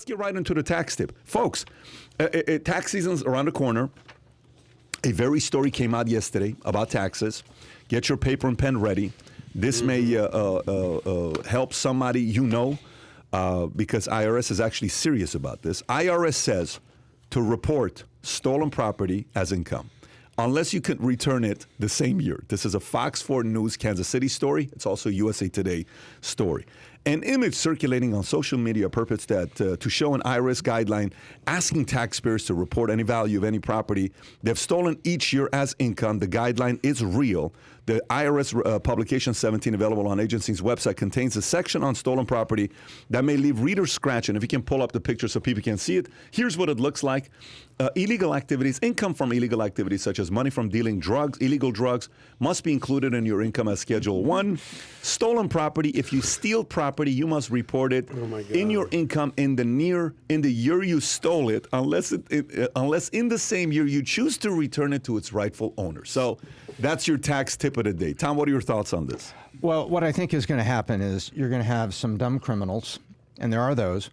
get right into the tax tip. Folks, tax season's around the corner. A very story came out yesterday about taxes. Get your paper and pen ready. This may help somebody because IRS is actually serious about this. IRS says to report stolen property as income, unless you can return it the same year. This is a Fox 4 News Kansas City story. It's also a USA Today story. An image circulating on social media purports that to show an IRS guideline asking taxpayers to report any value of any property they've stolen each year as income. The guideline is real. The IRS publication 17, available on agency's website, contains a section on stolen property that may leave readers scratching. If you can pull up the picture so people can see it, here's what it looks like. Illegal activities, income from illegal activities such as money from dealing drugs, illegal drugs, must be included in your income as Schedule 1. Stolen property, if you steal property, you must report it in your income in the year you stole it, unless in the same year you choose to return it to its rightful owner. So that's your tax tip of the day. Tom, what are your thoughts on this? Well, what I think is going to happen is you're going to have some dumb criminals, and there are those,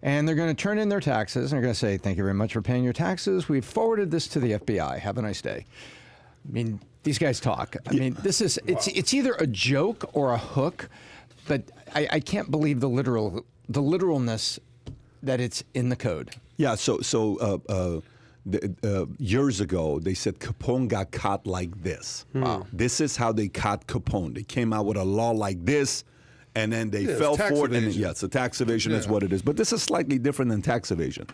and they're going to turn in their taxes, and they're going to say, thank you very much for paying your taxes. We've forwarded this to the FBI. Have a nice day. I mean, these guys talk. I mean, it's either a joke or a hook, but I can't believe the literalness that it's in the code. Yeah, years ago, they said Capone got caught like this. Wow. This is how they caught Capone. They came out with a law like this, and then they fell for it. So tax evasion is what it is. But this is slightly different than tax evasion.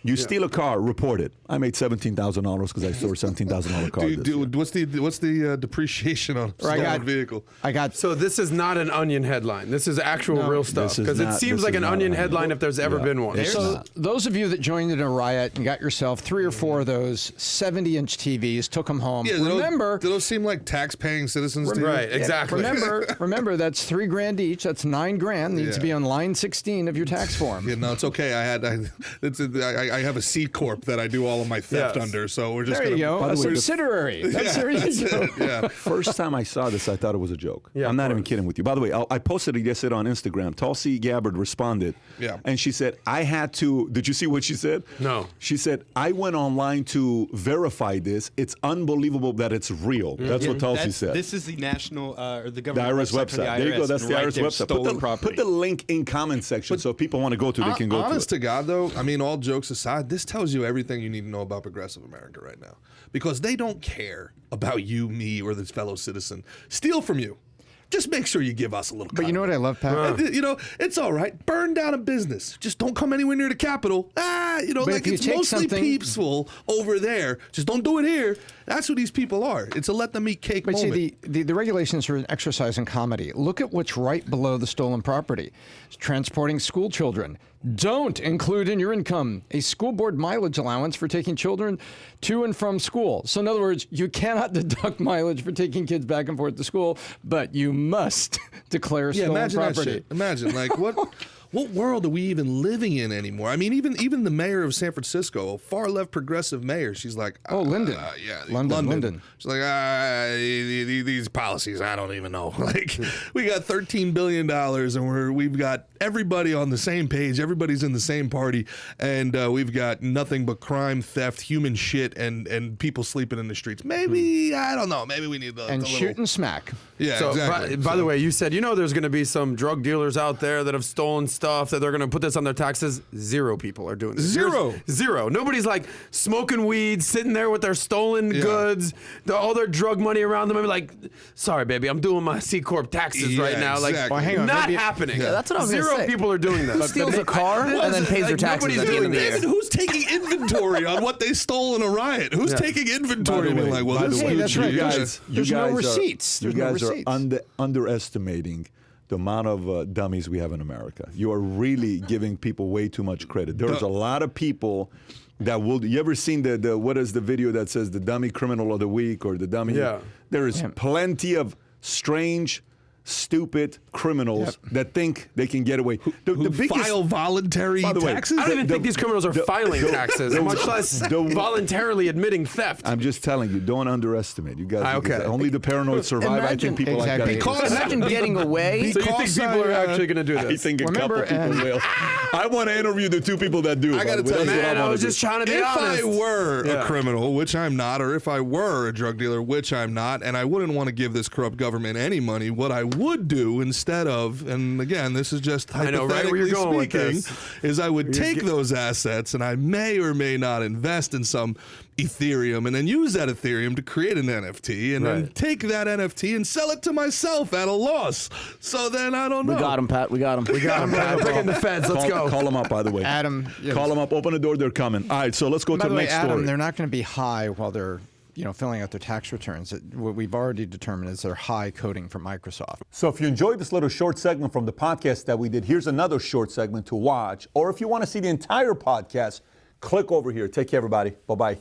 You steal a car, report it. I made $17,000 because I stole a $17,000 car. What's the depreciation on a stolen vehicle? So this is not an Onion headline. This is actual real stuff, because it seems like an Onion headline if there's ever been one. So those of you that joined in a riot and got yourself 3 or 4 of those 70-inch TVs, took them home. Yeah, do those seem like tax-paying citizens to you? Right, exactly. Remember, that's $3,000 each. That's $9 grand. Needs to be on line 16 of your tax form. Yeah, no, it's okay. I have a C corp that I do all of my theft under, so we're just there. You go, a subsidiary. That's there you go. Yeah. First time I saw this, I thought it was a joke. Yeah, I'm not even kidding with you. By the way, I posted it yesterday on Instagram. Tulsi Gabbard responded, and she said, "I had to." Did you see what she said? No. She said, "I went online to verify this. It's unbelievable that it's real." That's what Tulsi said. This is the national or the government IRS website. The there you go. That's the IRS website. Put the link in comment section so if people want to go to, they can go to it. Honest to God, though, I mean, all jokes aside, this tells you everything you need to know about progressive America right now, because they don't care about you, me, or this fellow citizen. Steal from you. Just make sure you give us a little. But you know what I love, Pat? It's all right. Burn down a business. Just don't come anywhere near the Capitol. Like it's mostly peaceful over there. Just don't do it here. That's who these people are. It's a let them eat cake moment. But see, the regulations are an exercise in comedy. Look at what's right below the stolen property. Transporting school children. Don't include in your income a school board mileage allowance for taking children to and from school. So in other words, you cannot deduct mileage for taking kids back and forth to school, but you must declare stolen property. That shit. Imagine, like, what world are we even living in anymore? I mean, even the mayor of San Francisco, a far left progressive mayor, she's like, Lyndon. London. She's like, these policies, I don't even know. Like, we got $13 billion and we've got everybody on the same page. Everybody's in the same party. And we've got nothing but crime, theft, human shit, and people sleeping in the streets. Maybe, I don't know. Maybe we need and shoot and smack. Yeah, so, exactly. By the way, you said, there's going to be some drug dealers out there that have stolen stuff that they're going to put this on their taxes. 0 people are doing this. Zero. Nobody's like smoking weed, sitting there with their stolen goods, all their drug money around them. I'm like, sorry, baby, I'm doing my C Corp taxes right now. Exactly. Like, well, hang on, not happening. Yeah, that's what I was gonna say. 0 people are doing this. Who steals a car and then pays their taxes at the end of the year? Who's taking inventory on what they stole in a riot? Who's taking inventory and being like, well, this is that's right, guys. There's no receipts. You guys are underestimating the amount of dummies we have in America. You are really giving people way too much credit. There's a lot of people that will. You ever seen the what is the video that says the dummy criminal of the week or the dummy? Yeah. There is plenty of strange stupid criminals that think they can get away. Who file voluntary By the way, taxes? I don't even think these criminals are filing taxes, much less voluntarily admitting theft. I'm just telling you, don't underestimate. You guys, Okay. only the paranoid survive. I think people Exactly. like that. Imagine getting away. So you think people are actually going to do I this? think a Remember, couple people will. I want to interview the 2 people that do. I gotta by the way. tell you, That's what Man, I wanna was do. just trying to be If honest. I were Yeah. a criminal, which I'm not, or if I were a drug dealer, which I'm not, and I wouldn't want to give this corrupt government any money, what I would do instead of, and again, this is just I know right where hypothetically you're going with speaking, this. is I would take those assets and I may or may not invest in some Ethereum and then use that Ethereum to create an NFT and then Right. take that NFT and sell it to myself at a loss. So then I don't know. We got him, Pat. We got him. We got him, Pat. Bring in the feds. Let's go. Call them up, by the way. Adam, yeah. Call them up. Open the door. They're coming. All right. So let's go By to the the way, next Adam, story. they're not going to be high while they're filling out their tax returns. What we've already determined is they're high coding from Microsoft. So if you enjoyed this little short segment from the podcast that we did, here's another short segment to watch. Or if you want to see the entire podcast, click over here. Take care, everybody. Bye-bye.